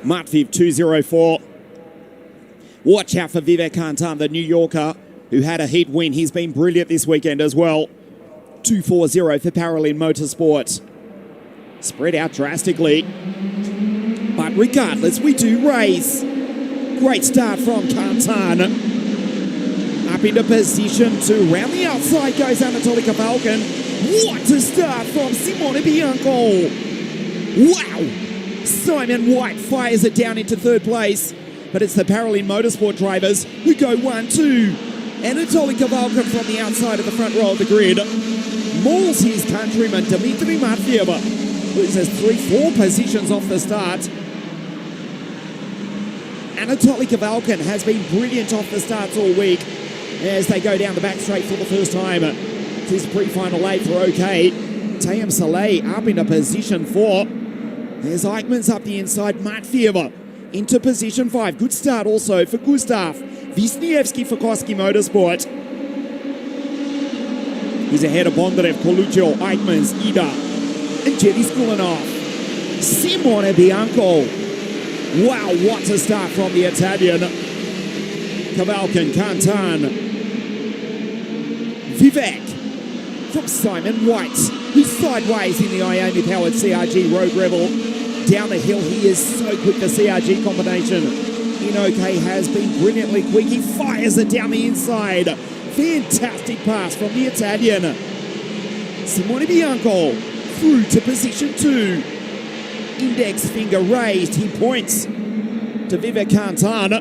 Matviv 204. Watch out for Vivek Kantan, the New Yorker, who had a heat win. He's been brilliant this weekend as well. 240 for Paralin Motorsport. Spread out drastically. But regardless, we do race. Great start from Kantan. Up into position 2. Round the outside goes Anatoly Kavalkin. What a start from Simone Bianco. Wow. Simon White fires it down into third place. But it's the Paralin Motorsport drivers who go 1-2. Anatoly Kavalkin from the outside of the front row of the grid mauls his countryman Dmitry Matveev. Loses 3-4 positions off the start. Anatoly Kavalkin has been brilliant off the starts all week as they go down the back straight for the first time. This pre-final 8 for OK. Tayam Saleh up into position 4. There's Eichmann's up the inside. Matveev into position 5. Good start also for Gustav Wisniewski for Koski Motorsport. He's ahead of Bondarev, Coluccio, Eichmann's, Ida, and Jerry Skulinov. Simone Bianco. Wow, what a start from the Italian. Kavalkin, Kantan. Vivek from Simon White, who's sideways in the Ioni-powered CRG Road Rebel. Down the hill, he is so quick. The CRG combination in OK has been brilliantly quick. He fires it down the inside. Fantastic pass from the Italian. Simone Bianco through to position 2. Index finger raised. He points to Vivek Kantan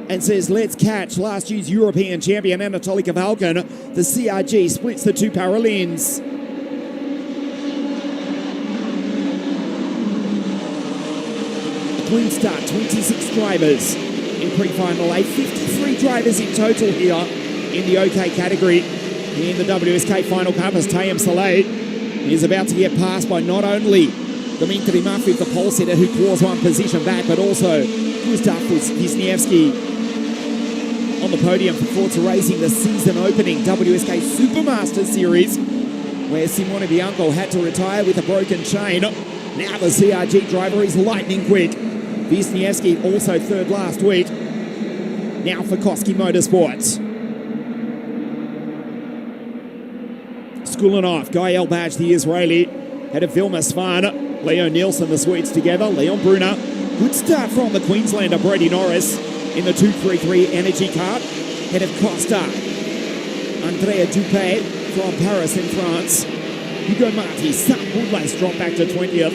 and says, let's catch last year's European champion Anatoly Kavalkin. The CRG splits the two Paralins. Clean start, 26 drivers in pre-final 8. 53 drivers in total here in the OK category in the WSK Final Cup as Tayam Saleh is about to get passed by not only Dmitry Matveev, the pole sitter, who claws one position back, but also Gustav Wisniewski on the podium for Forza Racing, the season opening WSK Supermaster Series, where Simone Bianco had to retire with a broken chain. Now the CRG driver is lightning quick. Wisniewski also third last week. Now for Koski Motorsports. Skulinov, Guy Elbaj, the Israeli, head of Vilma Svan, Leo Nielsen, the Swedes together, Leon Brunner. Good start from the Queenslander, Brody Norris, in the 233 Energy Car. Head of Costa, Andrea Dupé from Paris in France. Hugo Marti, Sam Woodlace dropped back to 20th.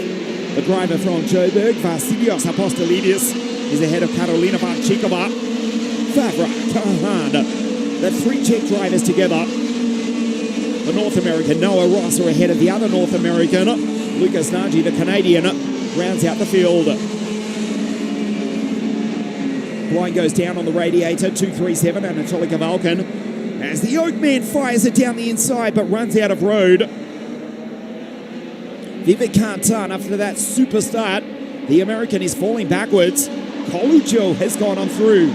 The driver from Joburg, Vasilios Apostolidis, is ahead of Karolina Varchikova. Favra, Kahan, the 3 Czech drivers together. The North American Noah Ross are ahead of the other North American. Lucas Nagy, the Canadian, rounds out the field. Blind goes down on the radiator, 237, Anatoly Kavalkin, as the Oakman fires it down the inside but runs out of road. Vivek Kantan, after that super start, the American is falling backwards. Coluccio has gone on through.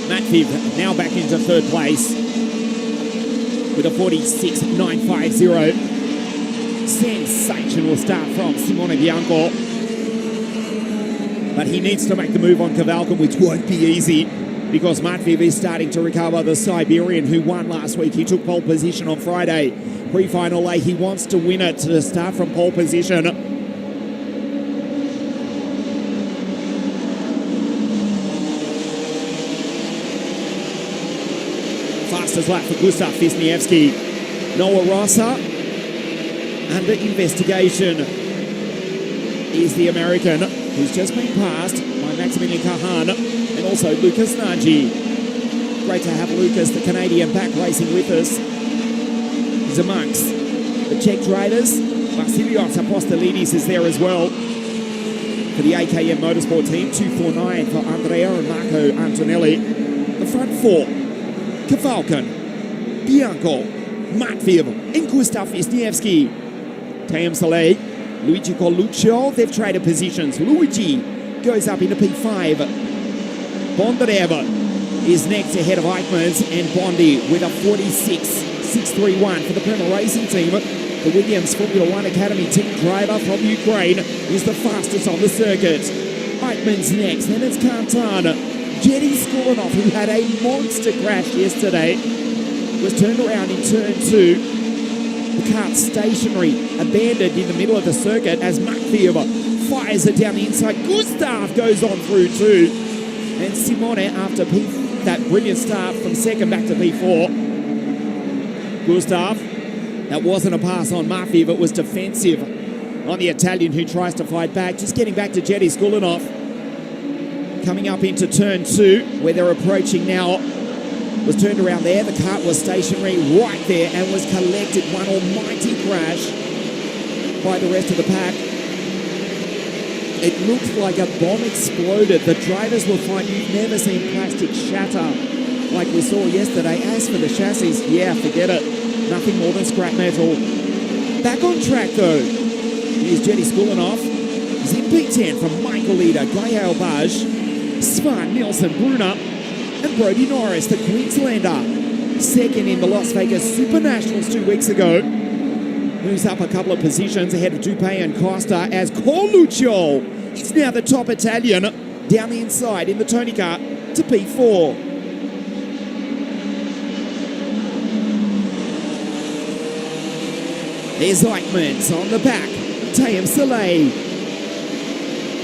Matveev now back into third place with a 46.950. Sensational start from Simone Bianco. But he needs to make the move on Kavalkin, which won't be easy because Matveev is starting to recover. The Siberian who won last week. He took pole position on Friday. Pre-final A, he wants to win it to start from pole position. Fastest lap for Gustav Wisniewski. Noah Rossa under investigation is the American, who's just been passed by Maximilian Kahan and also Lucas Nagy. Great to have Lucas, the Canadian, back racing with us. He's amongst the Czech drivers. Vasilios Apostolidis is there as well for the AKM Motorsport team. 249 for Andrea and Marco Antonelli. The front 4, Kavalkin, Bianco, Matveev and Gustav Wisniewski. Tayam Saleh Luigi Coluccio, they've traded positions. Luigi goes up into P5. Bondarev is next ahead of Eichmanns, and Bondi with a 46.631 for the Premal Racing team. The Williams Formula One Academy team driver from Ukraine is the fastest on the circuit. Eichmanns next, then it's Kantan. Jetty Skulinov, who had a monster crash yesterday, was turned around in turn 2. The cart's stationary, abandoned in the middle of the circuit as Makviev fires it down the inside. Gustav goes on through 2. And Simone, after that brilliant start from second back to P4. Gustav, that wasn't a pass on Makviev, it was defensive on the Italian who tries to fight back. Just getting back to Jetty Skulinov. Coming up into turn 2, where they're approaching now. Was turned around there. The cart was stationary right there and was collected. One almighty crash by the rest of the pack. It looked like a bomb exploded. The drivers will find you've never seen plastic shatter like we saw yesterday. As for the chassis, yeah, forget it. Nothing more than scrap metal. Back on track though. Here's Jetty Skulinov. He's in P10 from Michael Leader, Gael Baj, Svan Nielsen, Brunner, and Brody Norris, the Queenslander, second in the Las Vegas Super Nationals 2 weeks ago. Moves up a couple of positions ahead of Dupé and Costa as Coluccio is now the top Italian down the inside in the Tony car to P4. There's Eichmanns on the back. Tayem Saleh,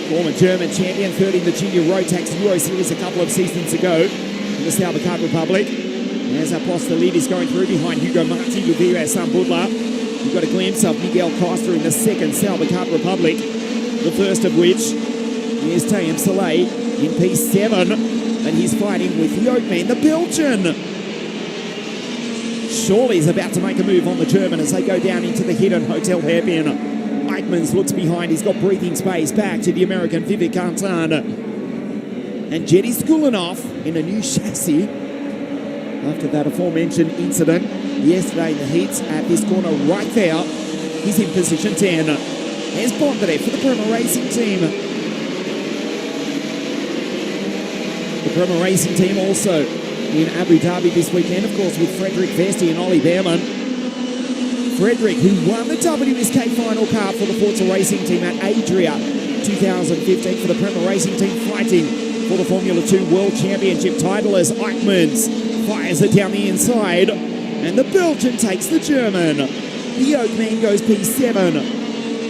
former German champion, third in the Junior Rotax Euro Series a couple of seasons ago in the Salvacat Republic. As Apostolidis going through behind Hugo Marti, Luvia Sambudla. You've got a glimpse of Miguel Costa in the second Salvacat Republic, the first of which is Tayem Saleh in P7, and he's fighting with the Oakman, the Belgian. Surely's about to make a move on the German as they go down into the hidden Hotel Hairpin. Eichmanns looks behind. He's got breathing space back to the American Vivek Kantan. And Jetty Skulinov in a new chassis after that aforementioned incident yesterday in the heats at this corner right there. He's in position 10. There's Bondarev for the Premal Racing team. The Premal Racing team also in Abu Dhabi this weekend, of course, with Frederick Vesti and Ollie Behrman. Frederick, who won the WSK final car for the Forza Racing team at Adria 2015 for the Premal Racing team, fighting for the Formula 2 World Championship title as Eichmanns fires it down the inside, and the Belgian takes the German. The Oakman goes P7.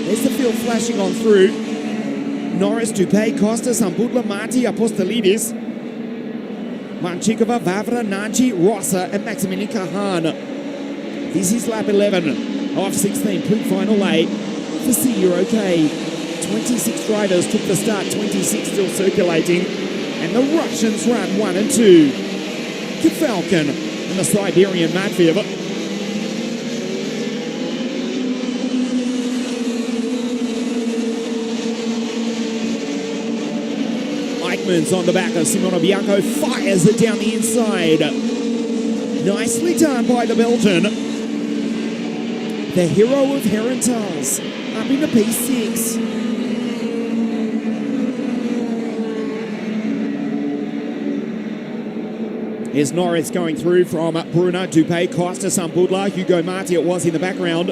There's the field flashing on through. Norris, Dupé, Costa, Sambudla, Marti, Apostolidis, Manchikova, Vavra, Nagy, Rossa, and Maximilian Kahan. This is lap 11 of 16, pre-final A for Euro K. 26 drivers took the start, 26 still circulating, and the Russians run 1 and 2. Kefalkin and the Siberian Matveev. Eichmanns on the back of Simone Bianco, fires it down the inside. Nicely done by the Belgian. The hero of Herentals up into P6. Here's Norris going through from Brunner, Dupé, Costa, Sambudla, Hugo Marti, it was in the background.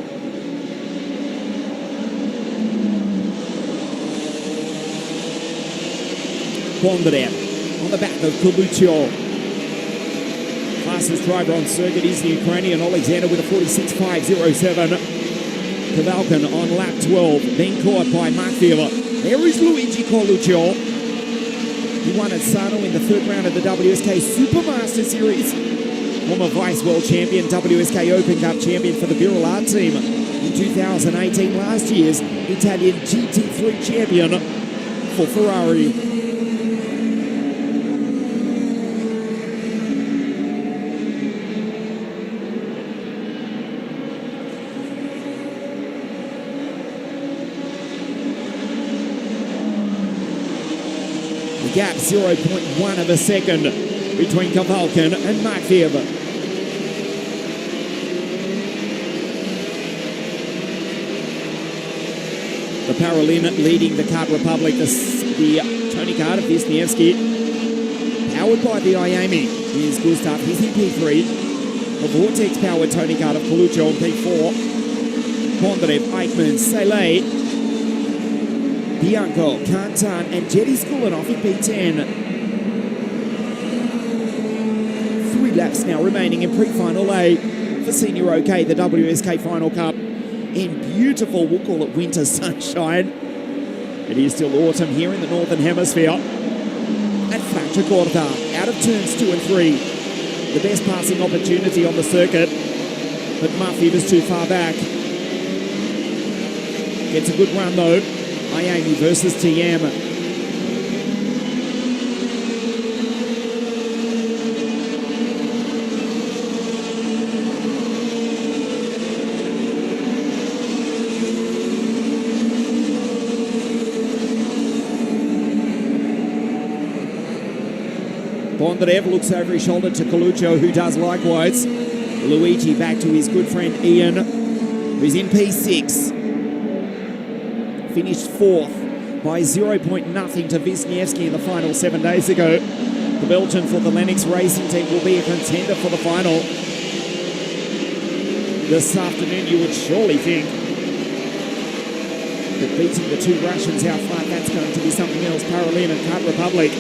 Bondarev on the back of Coluccio. Fastest driver on circuit is the Ukrainian Alexander with a 46.507. Kefalkin on lap 12, then caught by Makviev. There is Luigi Coluccio. He won at Sano in the third round of the WSK Supermaster Series. Former Vice World Champion, WSK Open Cup champion for the Viral team in 2018. Last year's Italian GT3 champion for Ferrari. Gap 0.1 of a second between Kefalkin and Makviev. Paralin leading the Card Republic, the Tony Card of Wisniewski. Powered by the Iami is Gustav, he's in P3. The Vortex powered Tony Card of Coluccio in P4. Bondarev, Eichmann, Sele, Bianco, Kantan, and Jetty Skulinoff in P10. 3 laps now remaining in pre-final A for Senior OK, the WSK Final Cup. In beautiful, we'll call it winter sunshine. It is still autumn here in the Northern Hemisphere. At Franciacorta, out of turns 2 and 3. The best passing opportunity on the circuit, but Muffy was too far back. Gets a good run though. Iami versus TM. Bondarev looks over his shoulder to Coluccio, who does likewise. Luigi back to his good friend Ian, who's in P6. Finished 4th by 0.0 to Wisniewski in the final 7 days ago. The Belgian for the Lennox Racing Team will be a contender for the final. This afternoon, you would surely think that beating the 2 Russians out front, that's going to be something else. Paralin and Card Republic.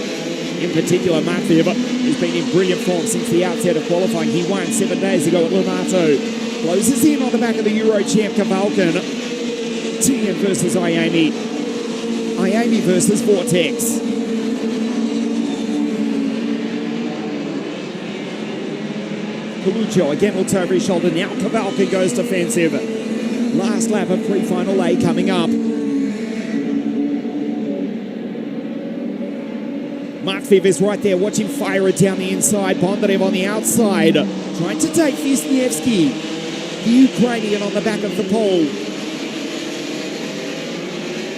In particular, Matthew has been in brilliant form since the outset of qualifying. He won 7 days ago at Lonato. Closes in on the back of the Euro champ Kavalkan. TM versus Iami. Iami versus Vortex. Coluccio again looks over his shoulder. Now Kavalkan goes defensive. Last lap of pre-final A coming up. Matviv is right there, watching fire it down the inside. Bondarev on the outside, trying to take Wisniewski. The Ukrainian on the back of the pole.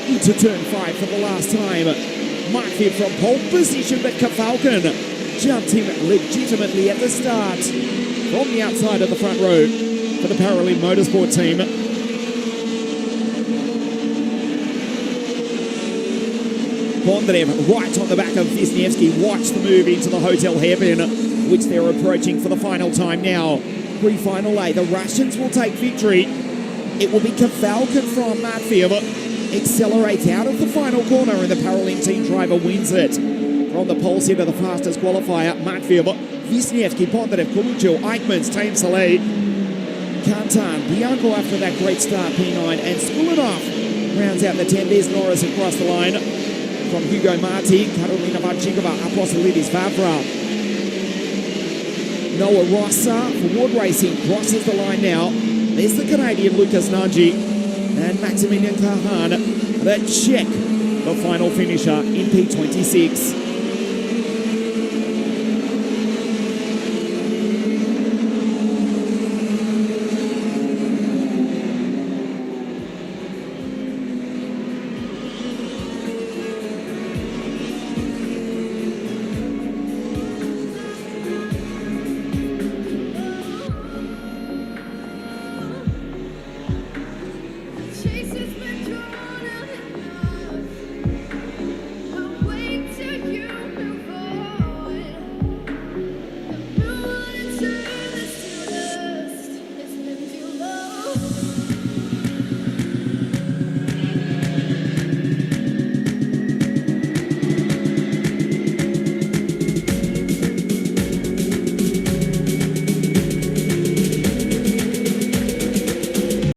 Into turn 5 for the last time. Matviv from pole position, but Kavalkan jumped him legitimately at the start. From the outside of the front row for the Paralin Motorsport team. Bondarev right on the back of Wisniewski. Watch the move into the hotel hairpin, which they're approaching for the final time now. Pre-final A, the Russians will take victory. It will be Kavalkan from Matviv. Accelerates out of the final corner and the Paralin team driver wins it. From the pole sitter, the fastest qualifier, Matviv, Wisniewski, Bondarev, Coluccio, Eichmann, Tame Saleh, Kantan, Bianco after that great start, P9, and Skulinoff rounds out the 10. There's Norris across the line. From Hugo Marti, Karolina Vanchikova, Apostolidis Vavra. Noah Rossa for Ward Racing crosses the line now. There's the Canadian Lucas Nagy and Maximilian Kahan, the Czech, the final finisher in P26.